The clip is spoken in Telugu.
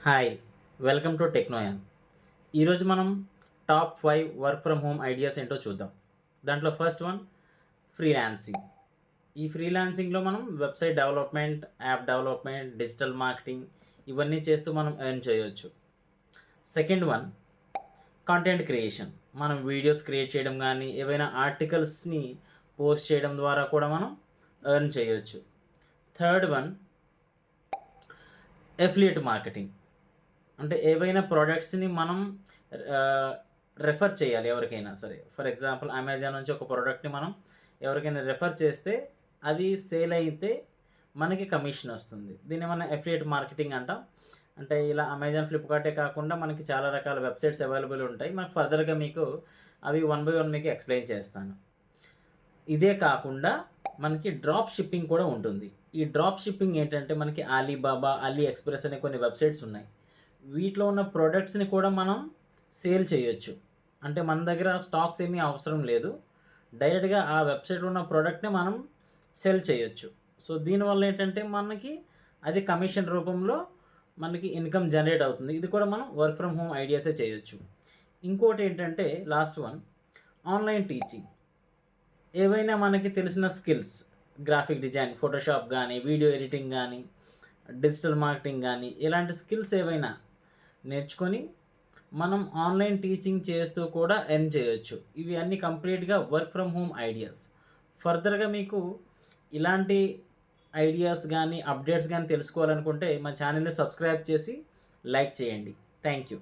Hi, welcome to టెక్నోయాన్. ఈరోజు మనం top 5 work from home ideas ఏంటో చూద్దాం. దాంట్లో ఫస్ట్ వన్ ఫ్రీలాన్సింగ్. ఈ ఫ్రీలాన్సింగ్లో మనం website development, app development, digital marketing ఇవన్నీ చేస్తూ మనం ఎర్న్ చేయొచ్చు. Second one content creation. మనం వీడియోస్ క్రియేట్ చేయడం కానీ ఏవైనా ఆర్టికల్స్ని పోస్ట్ చేయడం ద్వారా కూడా మనం ఎర్న్ చేయొచ్చు. Third one affiliate marketing. అంటే ఏవైనా ప్రోడక్ట్స్ని మనం రెఫర్ చేయాలి ఎవరికైనా సరే. ఫర్ ఎగ్జాంపుల్ అమెజాన్ నుంచి ఒక ప్రోడక్ట్ని మనం ఎవరికైనా రెఫర్ చేస్తే అది సేల్ అయితే మనకి కమిషన్ వస్తుంది. దీన్ని మనం ఎఫిలియేట్ మార్కెటింగ్ అంటాం. అంటే ఇలా అమెజాన్, ఫ్లిప్కార్టే కాకుండా మనకి చాలా రకాల వెబ్సైట్స్ అవైలబుల్ ఉంటాయి. మనకు ఫర్దర్గా మీకు అవి వన్ బై వన్ మీకు ఎక్స్ప్లెయిన్ చేస్తాను. ఇదే కాకుండా మనకి డ్రాప్ షిప్పింగ్ కూడా ఉంటుంది. ఈ డ్రాప్ షిప్పింగ్ ఏంటంటే మనకి అలీబాబా, అలీ ఎక్స్ప్రెస్ అనే కొన్ని వెబ్సైట్స్ ఉన్నాయి. వీటిలో ఉన్న ప్రోడక్ట్స్ని కూడా మనం సేల్ చేయొచ్చు. అంటే మన దగ్గర స్టాక్స్ ఏమీ అవసరం లేదు. డైరెక్ట్గా ఆ వెబ్సైట్లో ఉన్న ప్రోడక్ట్ని మనం సెల్ చేయొచ్చు. సో దీనివల్ల ఏంటంటే మనకి అది కమిషన్ రూపంలో మనకి ఇన్కమ్ జనరేట్ అవుతుంది. ఇది కూడా మనం వర్క్ ఫ్రమ్ హోమ్ ఐడియాసే చేయొచ్చు. ఇంకోటి ఏంటంటే లాస్ట్ వన్ ఆన్లైన్ టీచింగ్. ఏవైనా మనకి తెలిసిన స్కిల్స్, గ్రాఫిక్ డిజైన్, ఫోటోషాప్ కానీ, వీడియో ఎడిటింగ్ కానీ, డిజిటల్ మార్కెటింగ్ కానీ ఇలాంటి స్కిల్స్ ఏవైనా నేర్చుకొని మనం ఆన్లైన్ టీచింగ్ చేస్తూ కూడా ఎర్న్ చేయొచ్చు. ఇవి అన్నీ కంప్లీట్గా వర్క్ ఫ్రమ్ హోమ్ ఐడియాస్. ఫర్దర్గా మీకు ఇలాంటి ఐడియాస్ కానీ అప్డేట్స్ కానీ తెలుసుకోవాలనుకుంటే మా ఛానల్ని సబ్స్క్రైబ్ చేసి లైక్ చేయండి. Thank you.